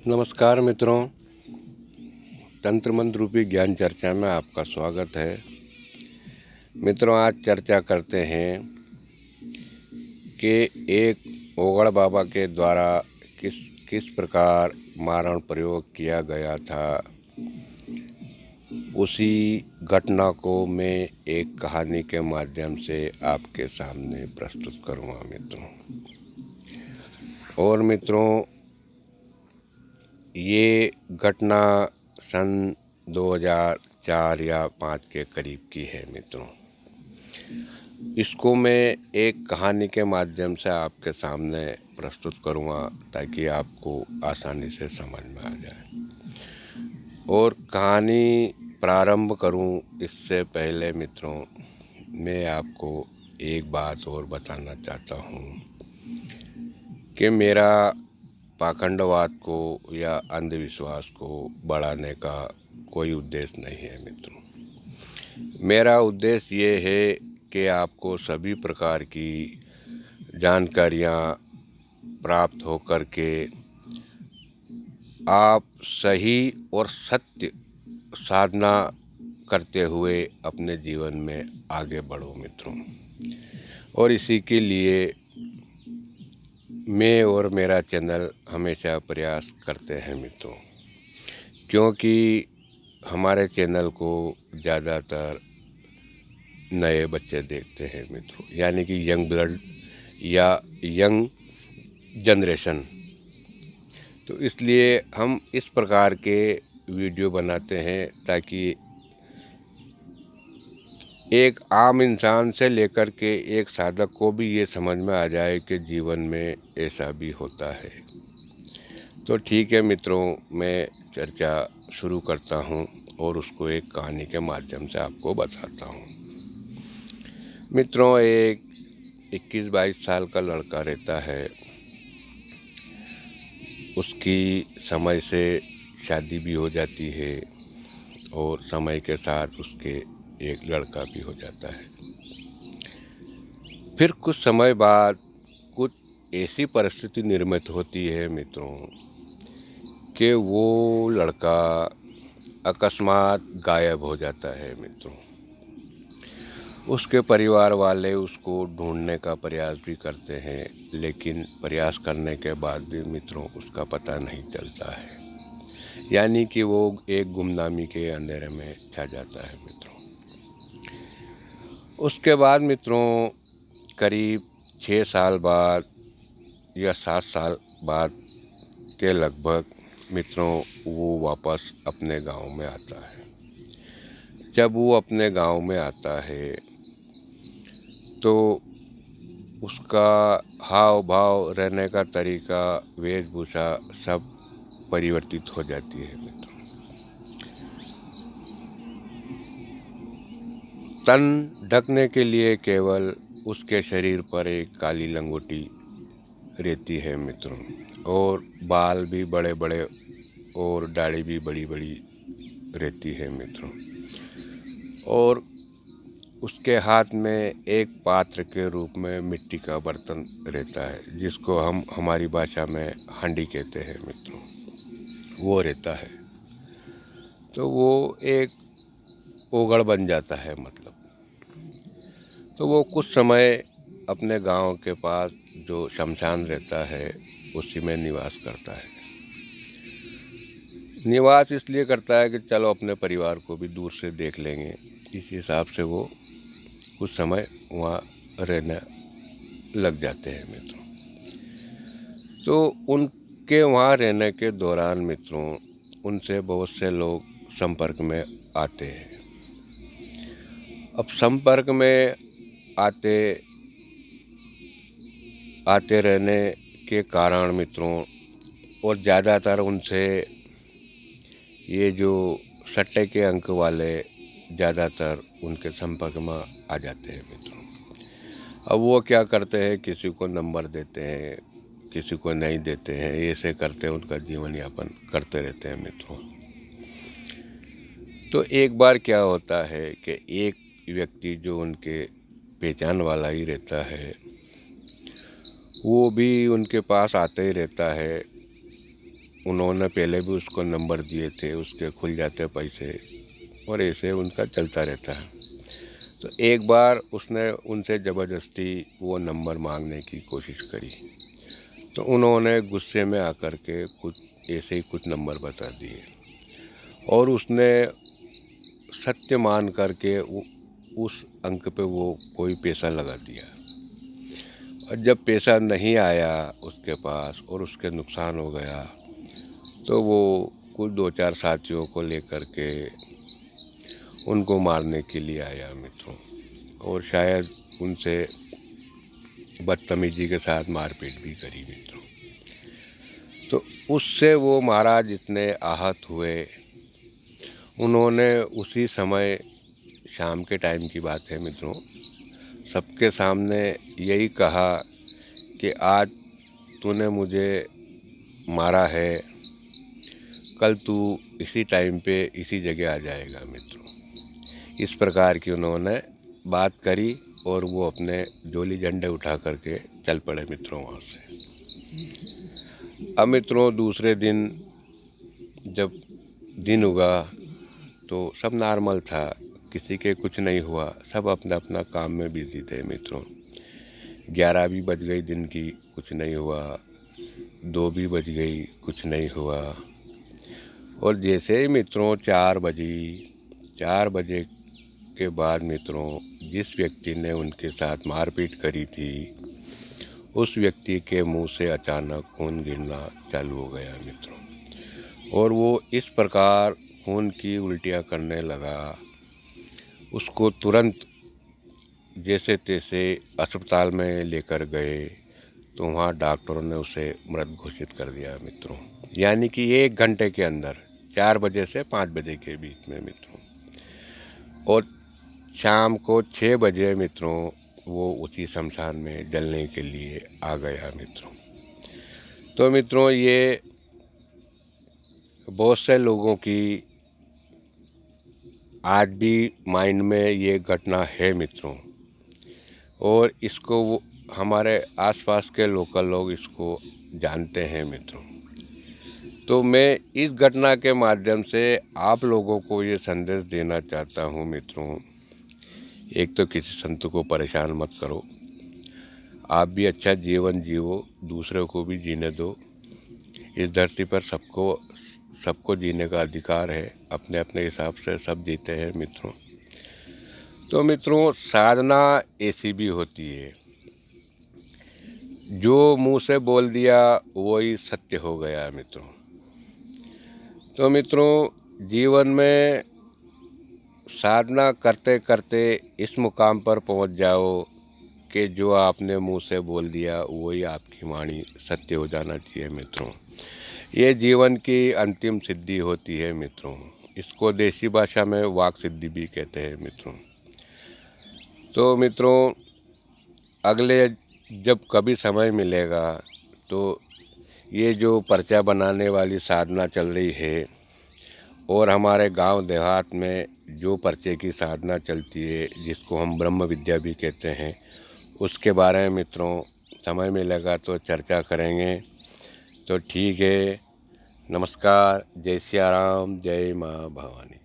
नमस्कार मित्रों, तंत्र मंत्र रूपी ज्ञान चर्चा में आपका स्वागत है। मित्रों, आज चर्चा करते हैं कि एक ओगड़ बाबा के द्वारा किस किस प्रकार मारण प्रयोग किया गया था। उसी घटना को मैं एक कहानी के माध्यम से आपके सामने प्रस्तुत करूँगा मित्रों। और मित्रों, ये घटना सन 2004 या 5 के करीब की है मित्रों। इसको मैं एक कहानी के माध्यम से आपके सामने प्रस्तुत करूँगा ताकि आपको आसानी से समझ में आ जाए। और कहानी प्रारंभ करूँ इससे पहले मित्रों, मैं आपको एक बात और बताना चाहता हूँ कि मेरा पाखंडवाद को या अंधविश्वास को बढ़ाने का कोई उद्देश्य नहीं है मित्रों। मेरा उद्देश्य ये है कि आपको सभी प्रकार की जानकारियाँ प्राप्त हो कर के आप सही और सत्य साधना करते हुए अपने जीवन में आगे बढ़ो मित्रों। और इसी के लिए मैं और मेरा चैनल हमेशा प्रयास करते हैं मित्रों, क्योंकि हमारे चैनल को ज़्यादातर नए बच्चे देखते हैं मित्रों, यानी कि यंग ब्लड या यंग जनरेशन। तो इसलिए हम इस प्रकार के वीडियो बनाते हैं ताकि एक आम इंसान से लेकर के एक साधक को भी ये समझ में आ जाए कि जीवन में ऐसा भी होता है। तो ठीक है मित्रों, मैं चर्चा शुरू करता हूँ और उसको एक कहानी के माध्यम से आपको बताता हूँ। मित्रों, एक 21-22 साल का लड़का रहता है। उसकी समय से शादी भी हो जाती है और समय के साथ उसके एक लड़का भी हो जाता है। फिर कुछ समय बाद कुछ ऐसी परिस्थिति निर्मित होती है मित्रों कि वो लड़का अकस्मात गायब हो जाता है मित्रों। उसके परिवार वाले उसको ढूंढने का प्रयास भी करते हैं, लेकिन प्रयास करने के बाद भी मित्रों उसका पता नहीं चलता है, यानी कि वो एक गुमनामी के अंधेरे में छा जाता है मित्रों। उसके बाद मित्रों करीब 6 साल बाद या 7 साल बाद के लगभग मित्रों वो वापस अपने गांव में आता है। जब वो अपने गांव में आता है तो उसका हाव भाव, रहने का तरीका, वेशभूषा सब परिवर्तित हो जाती है मित्रों। तन ढकने के लिए केवल उसके शरीर पर एक काली लंगोटी रहती है मित्रों, और बाल भी बड़े बड़े और दाढ़ी भी बड़ी बड़ी रहती है मित्रों। और उसके हाथ में एक पात्र के रूप में मिट्टी का बर्तन रहता है, जिसको हम हमारी भाषा में हांडी कहते हैं मित्रों, वो रहता है। तो वो एक ओगड़ बन जाता है मतलब। तो वो कुछ समय अपने गांव के पास जो शमशान रहता है उसी में निवास करता है। निवास इसलिए करता है कि चलो अपने परिवार को भी दूर से देख लेंगे। इस हिसाब से वो कुछ समय वहाँ रहने लग जाते हैं मित्रों। तो उनके वहाँ रहने के दौरान मित्रों उनसे बहुत से लोग संपर्क में आते हैं। अब संपर्क में आते आते रहने के कारण मित्रों, और ज़्यादातर उनसे ये जो सट्टे के अंक वाले ज़्यादातर उनके संपर्क में आ जाते हैं मित्रों। अब वो क्या करते हैं, किसी को नंबर देते हैं, किसी को नहीं देते हैं, ऐसे करते उनका जीवन यापन करते रहते हैं मित्रों। तो एक बार क्या होता है कि एक व्यक्ति जो उनके पहचान वाला ही रहता है, वो भी उनके पास आते ही रहता है उन्होंने पहले भी उसको नंबर दिए थे, उसके खुल जाते पैसे और ऐसे उनका चलता रहता है। तो एक बार उसने उनसे ज़बरदस्ती वो नंबर मांगने की कोशिश करी, तो उन्होंने गुस्से में आकर के कुछ ऐसे ही कुछ नंबर बता दिए और उसने सत्य मान करके उस अंक पे वो कोई पैसा लगा दिया। और जब पैसा नहीं आया उसके पास और उसके नुकसान हो गया, तो वो कुछ 2-4 साथियों को लेकर के उनको मारने के लिए आया मित्रों, और शायद उनसे बदतमीजी के साथ मारपीट भी करी मित्रों। तो उससे वो महाराज इतने आहत हुए, उन्होंने उसी समय, शाम के टाइम की बात है मित्रों, सबके सामने यही कहा कि आज तूने मुझे मारा है, कल तू इसी टाइम पे इसी जगह आ जाएगा मित्रों। इस प्रकार की उन्होंने बात करी और वो अपने जोली झंडे उठा करके चल पड़े मित्रों वहाँ से। अब मित्रों दूसरे दिन जब दिन उगा तो सब नॉर्मल था, किसी के कुछ नहीं हुआ, सब अपना अपना काम में बिजी थे मित्रों। 11 भी बज गई दिन की, कुछ नहीं हुआ, 2 भी बज गई, कुछ नहीं हुआ। और जैसे ही मित्रों 4 बजे के बाद मित्रों जिस व्यक्ति ने उनके साथ मारपीट करी थी, उस व्यक्ति के मुंह से अचानक खून गिरना चालू हो गया मित्रों, और वो इस प्रकार खून की उल्टियाँ करने लगा। उसको तुरंत जैसे तैसे अस्पताल में लेकर गए, तो वहाँ डॉक्टरों ने उसे मृत घोषित कर दिया मित्रों। यानी कि 1 घंटे के अंदर, 4 बजे से 5 बजे के बीच में मित्रों। और शाम को 6 बजे मित्रों वो उसी शमशान में जलने के लिए आ गया मित्रों। तो मित्रों ये बहुत से लोगों की आज भी माइंड में ये घटना है मित्रों, और इसको वो हमारे आसपास के लोकल लोग इसको जानते हैं मित्रों। तो मैं इस घटना के माध्यम से आप लोगों को ये संदेश देना चाहता हूँ मित्रों, एक तो किसी संत को परेशान मत करो, आप भी अच्छा जीवन जियो, दूसरों को भी जीने दो। इस धरती पर सबको जीने का अधिकार है, अपने अपने हिसाब से सब जीते हैं मित्रों। तो मित्रों साधना ऐसी भी होती है, जो मुंह से बोल दिया वही सत्य हो गया मित्रों। तो मित्रों जीवन में साधना करते करते इस मुकाम पर पहुंच जाओ कि जो आपने मुंह से बोल दिया वही आपकी वाणी सत्य हो जाना चाहिए मित्रों। ये जीवन की अंतिम सिद्धि होती है मित्रों। इसको देसी भाषा में वाक सिद्धि भी कहते हैं मित्रों। तो मित्रों अगले जब कभी समय मिलेगा तो ये जो पर्चा बनाने वाली साधना चल रही है, और हमारे गांव देहात में जो पर्चे की साधना चलती है जिसको हम ब्रह्म विद्या भी कहते हैं, उसके बारे में मित्रों समय मिलेगा तो चर्चा करेंगे। तो ठीक है, नमस्कार, जय सिया राम, जय माँ भवानी।